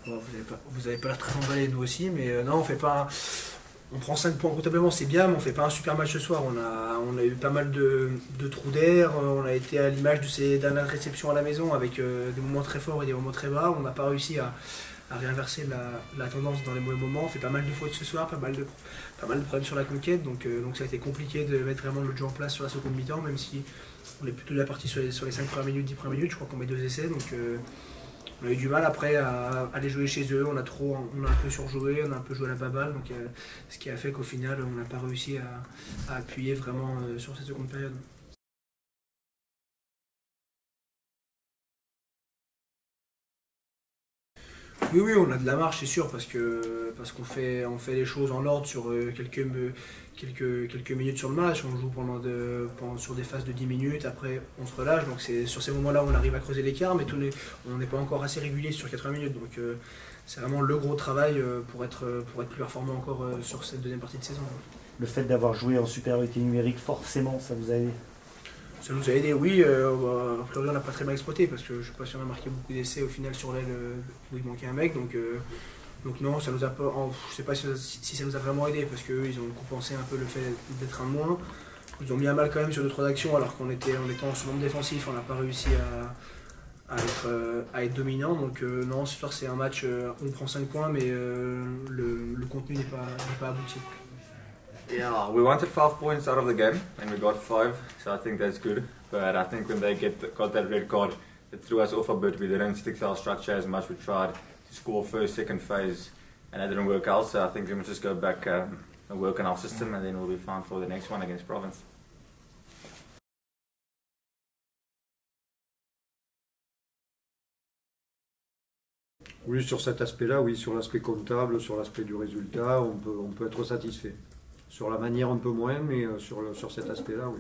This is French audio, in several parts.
Bon, vous avez pas l'air très emballé, nous aussi, mais non, on fait pas. On prend 5 points comptablement, c'est bien, mais on fait pas un super match ce soir. On a eu pas mal de trous d'air, on a été à l'image de ces dernières réceptions à la maison avec des moments très forts et des moments très bas. On n'a pas réussi à réinverser la tendance dans les mauvais moments. On fait pas mal de fautes ce soir, pas mal de problèmes sur la conquête, donc ça a été compliqué de mettre vraiment le jeu en place sur la seconde mi-temps, même si on est plutôt de la partie sur les 5 premières minutes, 10 premières minutes. Je crois qu'on met 2 essais, donc on a eu du mal après à aller jouer chez eux. On a un peu surjoué, on a un peu joué à la baballe, donc ce qui a fait qu'au final on n'a pas réussi à appuyer vraiment sur cette seconde période. Oui, oui, on a de la marge, c'est sûr, parce qu'on fait les choses en ordre sur quelques minutes sur le match. On joue sur des phases de 10 minutes, après on se relâche. Donc c'est sur ces moments-là où on arrive à creuser l'écart, mais on n'est pas encore assez régulier sur 80 minutes. Donc c'est vraiment le gros travail pour être plus performant encore sur cette deuxième partie de saison. Le fait d'avoir joué en supériorité numérique, forcément, ça vous a aidé? Ça nous a aidé, oui. A priori, on n'a pas très bien exploité parce que je ne sais pas si on a marqué beaucoup d'essais au final sur l'aile où il manquait un mec. Donc non, ça nous a pas. Je ne sais pas si ça nous a vraiment aidé parce qu'eux, ils ont compensé un peu le fait d'être un de moins. Ils ont mis un mal quand même sur 2-3 actions alors qu'on était en étant en ce nombre défensif, on n'a pas réussi à être dominant. Donc non, ce soir c'est un match où on prend 5 points, mais le contenu n'est pas abouti. Yeah, we wanted 5 points out of the game and we got 5, so I think that's good. But I think when they got that red card, it threw us off a bit. We didn't stick to our structure as much. We tried to score first, second phase, and that didn't work out. So I think we must just go back and work on our system, and then we'll be fine for the next one against Province. Oui, sur cet aspect-là, oui, sur l'aspect comptable, sur l'aspect du résultat, on peut être satisfait. Sur la manière, un peu moins, mais sur cet aspect-là, oui.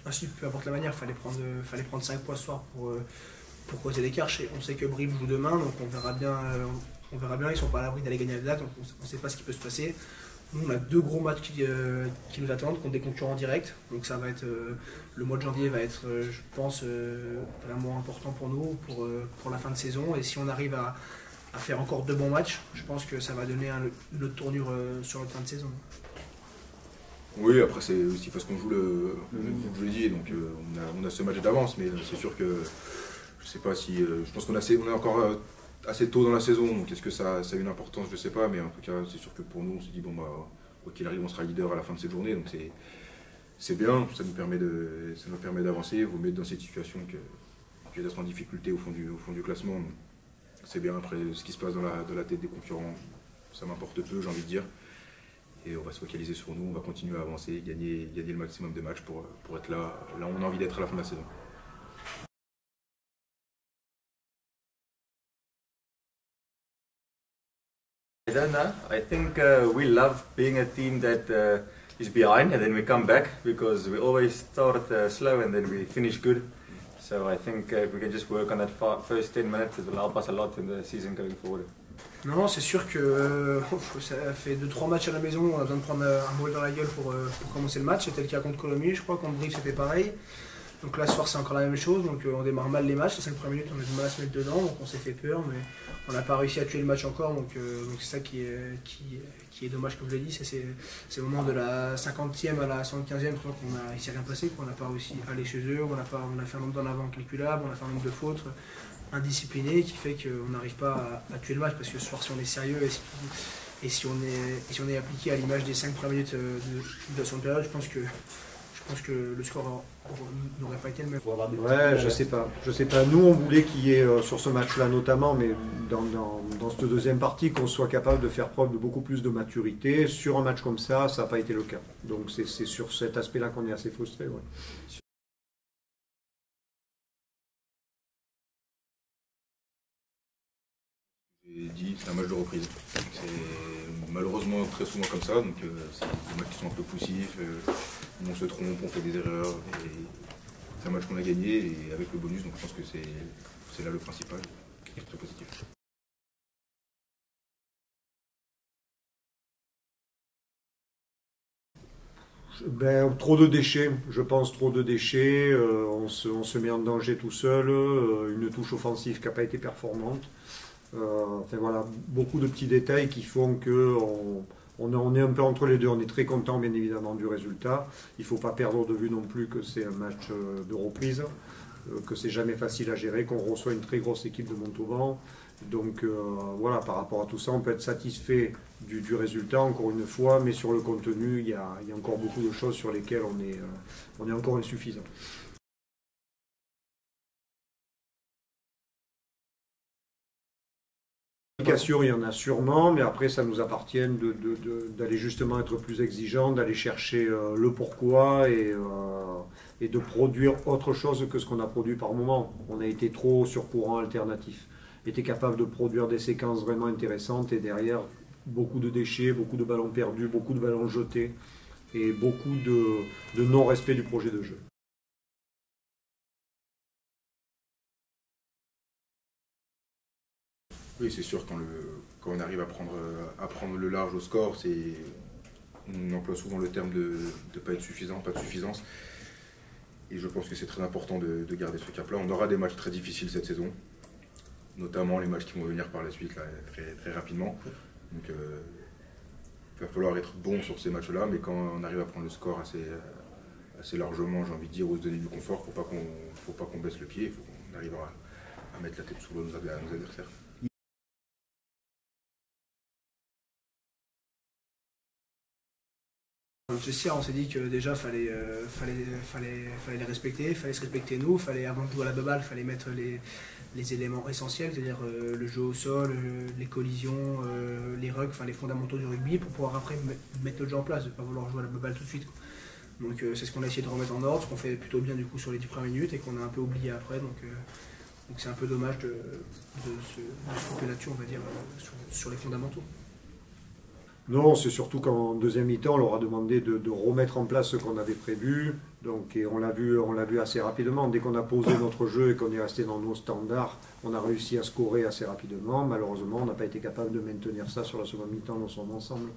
Ainsi, peu importe la manière, il fallait prendre 5 points ce soir pour causer l'écart. On sait que Brive joue demain, donc on verra bien. Ils ne sont pas à l'abri d'aller gagner à la date, donc on ne sait pas ce qui peut se passer. Nous, on a 2 gros matchs qui nous attendent contre des concurrents directs. Donc ça va être le mois de janvier va être, je pense, vraiment important pour nous, pour la fin de saison. Et si on arrive à faire encore 2 bons matchs, je pense que ça va donner une autre tournure sur notre fin de saison. Oui, après c'est aussi parce qu'on joue je l'ai dit, donc on a ce match d'avance, mais c'est sûr que je sais pas si. Je pense qu'on est encore assez tôt dans la saison, donc est-ce que ça a une importance, je sais pas, mais en tout cas c'est sûr que pour nous on s'est dit bon bah quoi qu'il arrive on sera leader à la fin de cette journée, donc c'est bien, ça nous permet d'avancer, vous mettre dans cette situation que d'être en difficulté au fond du classement. C'est bien, après ce qui se passe dans la tête des concurrents, ça m'importe peu, j'ai envie de dire. Et on va se focaliser sur nous, on va continuer à avancer, gagner le maximum de matchs pour être là où on a envie d'être à la fin de la saison. I don't know. I think we love being a team that is behind and then we come back because we always start slow and then we finish good. So I think if we can just work on that first 10 minutes, it will help us a lot in the season going forward. Non, c'est sûr que ça fait 2-3 matchs à la maison, on a besoin de prendre un bol dans la gueule pour commencer le match. C'était le cas contre Colomiers, je crois, contre Brive c'était pareil. Donc là, ce soir, c'est encore la même chose. Donc on démarre mal les matchs. Les 5 premières minutes, on a du mal à se mettre dedans. Donc on s'est fait peur, mais on n'a pas réussi à tuer le match encore. Donc c'est ça qui est dommage, comme je l'ai dit. C'est le moment de la 50e à la 75e, il ne s'est rien passé. On n'a pas réussi à aller chez eux. On a fait un nombre d'en avant incalculable. On a fait un nombre de fautes indisciplinées qui fait qu'on n'arrive pas à tuer le match. Parce que ce soir, si on est sérieux et si on est appliqué à l'image des 5 premières minutes de la seconde période, je pense que le score n'aurait pas été le même. Ouais, je sais pas. Nous, on voulait qu'il y ait sur ce match-là notamment, mais dans cette deuxième partie, qu'on soit capable de faire preuve de beaucoup plus de maturité. Sur un match comme ça n'a pas été le cas. Donc c'est sur cet aspect-là qu'on est assez frustré. Ouais. J'ai dit, c'est un match de reprise. C'est malheureusement très souvent comme ça, donc c'est des matchs qui sont un peu poussifs, où on se trompe, on fait des erreurs. Et c'est un match qu'on a gagné et avec le bonus, donc je pense que c'est là le principal, c'est très positif. Trop de déchets, je pense, trop de déchets. On se met en danger tout seul. Une touche offensive qui n'a pas été performante. Voilà, beaucoup de petits détails qui font que on est un peu entre les deux. On est très content, bien évidemment, du résultat. Il ne faut pas perdre de vue non plus que c'est un match de reprise, que c'est jamais facile à gérer, qu'on reçoit une très grosse équipe de Montauban. Donc voilà, par rapport à tout ça, on peut être satisfait du résultat, encore une fois, mais sur le contenu, il y a encore beaucoup de choses sur lesquelles on est encore insuffisant. Il y en a sûrement, mais après ça nous appartient d'aller justement être plus exigeants, d'aller chercher le pourquoi et de produire autre chose que ce qu'on a produit par moment. On a été trop sur courant alternatif, était capable de produire des séquences vraiment intéressantes et derrière beaucoup de déchets, beaucoup de ballons perdus, beaucoup de ballons jetés et beaucoup de non-respect du projet de jeu. Oui, c'est sûr, quand on arrive à prendre le large au score, on emploie souvent le terme de ne pas être suffisant, pas de suffisance. Et je pense que c'est très important de garder ce cap-là. On aura des matchs très difficiles cette saison, notamment les matchs qui vont venir par la suite là, très, très rapidement. Donc il va falloir être bon sur ces matchs-là, mais quand on arrive à prendre le score assez largement, j'ai envie de dire, ou se donner du confort, faut pas qu'on baisse le pied, il faut qu'on arrive à mettre la tête sous l'eau à nos adversaires. Manchester, on s'est dit que déjà fallait les respecter, fallait se respecter nous, fallait avant de jouer à la baballe, fallait mettre les éléments essentiels, c'est-à-dire le jeu au sol, les collisions, les rugs, les fondamentaux du rugby pour pouvoir après mettre notre jeu en place, de ne pas vouloir jouer à la baballe tout de suite. Donc c'est ce qu'on a essayé de remettre en ordre, ce qu'on fait plutôt bien du coup sur les 10 premières minutes et qu'on a un peu oublié après. Donc c'est un peu dommage de se couper là-dessus, on va dire, sur les fondamentaux. Non, c'est surtout qu'en deuxième mi-temps, on leur a demandé de remettre en place ce qu'on avait prévu. Donc, et on l'a vu assez rapidement. Dès qu'on a posé notre jeu et qu'on est resté dans nos standards, on a réussi à scorer assez rapidement. Malheureusement, on n'a pas été capable de maintenir ça sur la seconde mi-temps dans son ensemble.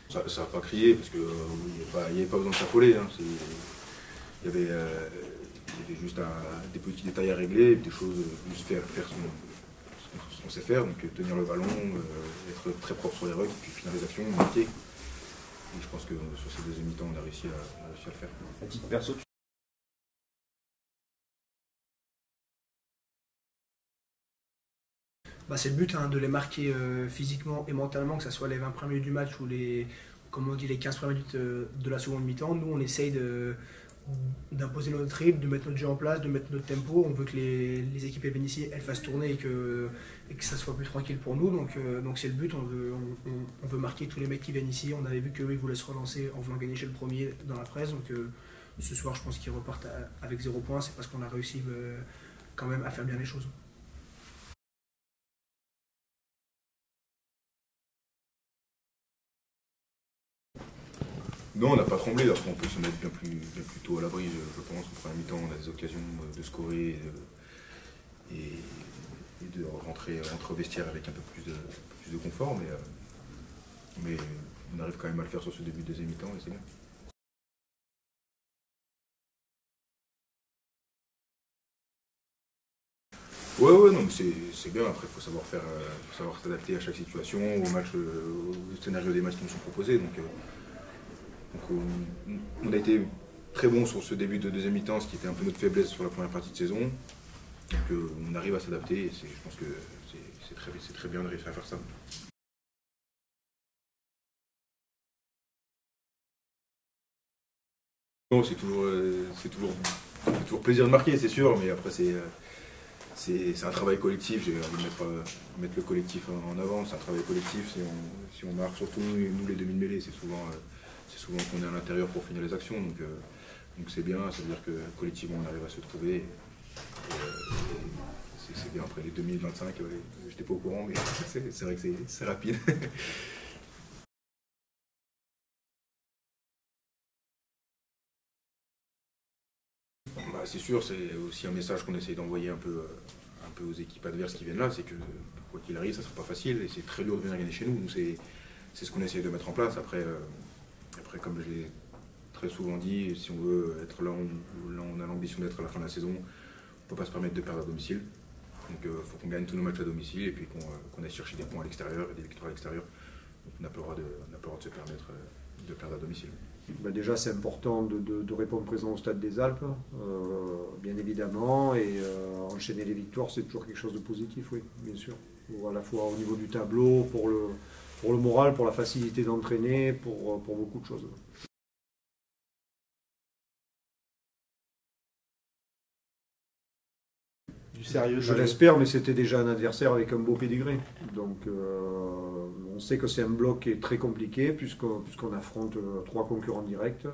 Ça n'a pas crié, parce qu'il n'y avait pas besoin de s'affoler. Hein. Il y avait juste des petits détails à régler, des choses, juste faire ce qu'on sait faire, donc tenir le ballon, être très propre sur les rugs, puis finir les actions, marquer. Et je pense que sur ces deuxième mi-temps, on a réussi à le faire. À titre perso, c'est le but de les marquer physiquement et mentalement, que ce soit les 20 premières minutes du match ou les 15 premières minutes de la seconde mi-temps. Nous, on essaye d'imposer notre rythme, de mettre notre jeu en place, de mettre notre tempo. On veut que les équipes viennent ici, elles fassent tourner et que ça soit plus tranquille pour nous. Donc c'est le but, on veut marquer tous les mecs qui viennent ici. On avait vu qu'eux, ils voulaient se relancer en voulant gagner chez le premier dans la presse. Donc ce soir, je pense qu'ils repartent avec 0 points. C'est parce qu'on a réussi quand même à faire bien les choses. Non, on n'a pas tremblé, parce qu'on peut se mettre bien plus tôt à l'abri, je pense. En première mi-temps, on a des occasions de scorer et de rentrer au vestiaire avec un peu plus de confort, mais on arrive quand même à le faire sur ce début de deuxième mi-temps et c'est bien. Ouais, non, mais c'est bien. Après, il faut savoir s'adapter à chaque situation, au scénario des matchs qui nous sont proposés. Donc on a été très bon sur ce début de deuxième mi-temps, ce qui était un peu notre faiblesse sur la première partie de saison. Donc on arrive à s'adapter et je pense que c'est très bien de réussir à faire ça. Non, c'est toujours plaisir de marquer, c'est sûr, mais après c'est un travail collectif. J'ai envie de mettre le collectif en avant. C'est un travail collectif. Si on marque, surtout nous les demi-mêlés, c'est souvent qu'on est à l'intérieur pour finir les actions. Donc c'est bien, ça veut dire que collectivement on arrive à se trouver. C'est bien. Après les 2025, j'étais pas au courant, mais c'est vrai que c'est rapide. C'est sûr, c'est aussi un message qu'on essaye d'envoyer un peu aux équipes adverses qui viennent là, c'est que quoi qu'il arrive, ça ne sera pas facile et c'est très dur de venir gagner chez nous. C'est ce qu'on essaye de mettre en place. Après comme j'ai très souvent dit, si on veut être là où on a l'ambition d'être à la fin de la saison, on ne peut pas se permettre de perdre à domicile. Donc il faut qu'on gagne tous nos matchs à domicile et puis qu'on aille chercher des points à l'extérieur et des victoires à l'extérieur. Donc on n'a pas le droit de se permettre de perdre à domicile. Déjà, c'est important de répondre présent au Stade des Alpes, bien évidemment, et enchaîner les victoires, c'est toujours quelque chose de positif, oui, bien sûr. À la fois au niveau du tableau, pour le moral, pour la facilité d'entraîner, pour beaucoup de choses. Du sérieux. Je l'espère, mais c'était déjà un adversaire avec un beau pédigré. Donc on sait que c'est un bloc qui est très compliqué puisqu'on affronte 3 concurrents directs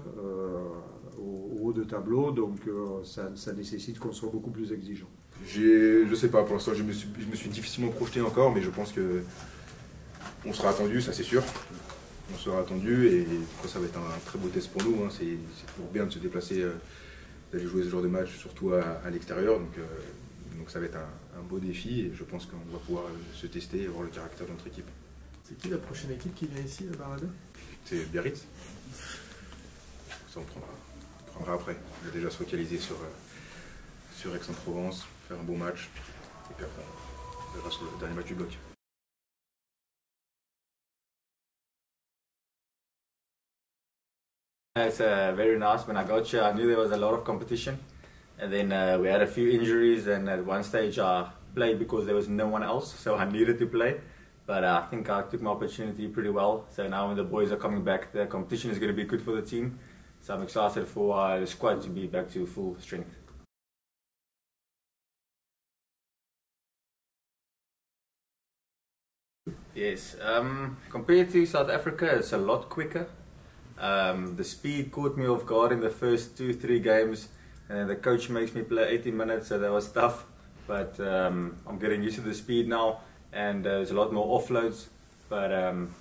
au haut de tableau. Donc ça nécessite qu'on soit beaucoup plus exigeant. Je sais pas, pour l'instant je me suis difficilement projeté encore, mais je pense que on sera attendu, ça c'est sûr. On sera attendu et ça va être un très beau test pour nous. Hein. C'est toujours bien de se déplacer, d'aller jouer ce genre de match, surtout à l'extérieur. Donc ça va être un beau défi et je pense qu'on va pouvoir se tester et voir le caractère de notre équipe. C'est qui la prochaine équipe qui vient ici, à Barada? C'est Biarritz. Ça on prendra après. On va déjà se focaliser sur Aix-en-Provence, faire un bon match et puis après on verra sur le dernier match du bloc. It's very nice. When I got here, I knew there was a lot of competition, and then we had a few injuries. And at one stage, I played because there was no one else, so I needed to play. But I think I took my opportunity pretty well. So now, when the boys are coming back, the competition is going to be good for the team. So I'm excited for the squad to be back to full strength. Yes, compared to South Africa, it's a lot quicker. The speed caught me off guard in the first 2-3 games, and then the coach makes me play 80 minutes, so that was tough. But I'm getting used to the speed now, and there's a lot more offloads. But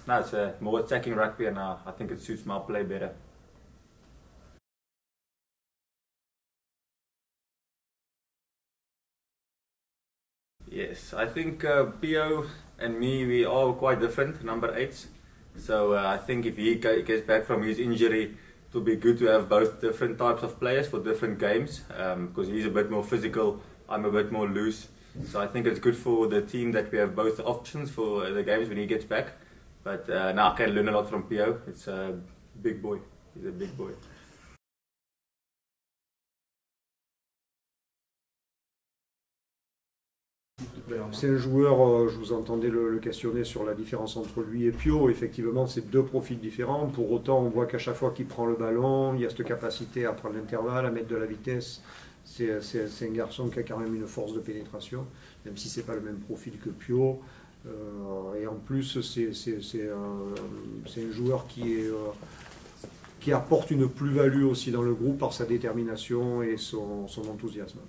no, it's a more attacking rugby, and I think it suits my play better. Yes, I think Pio and me, we are quite different, number 8s. So I think if he gets back from his injury, it will be good to have both different types of players for different games, because he's a bit more physical, I'm a bit more loose. So I think it's good for the team that we have both options for the games when he gets back. But now I can learn a lot from Pio. It's a big boy. He's a big boy. C'est un joueur, je vous entendais le questionner sur la différence entre lui et Pio. Effectivement, c'est 2 profils différents. Pour autant, on voit qu'à chaque fois qu'il prend le ballon, il y a cette capacité à prendre l'intervalle, à mettre de la vitesse. C'est un garçon qui a quand même une force de pénétration, même si ce n'est pas le même profil que Pio. Et en plus, c'est un joueur qui apporte une plus-value aussi dans le groupe par sa détermination et son enthousiasme.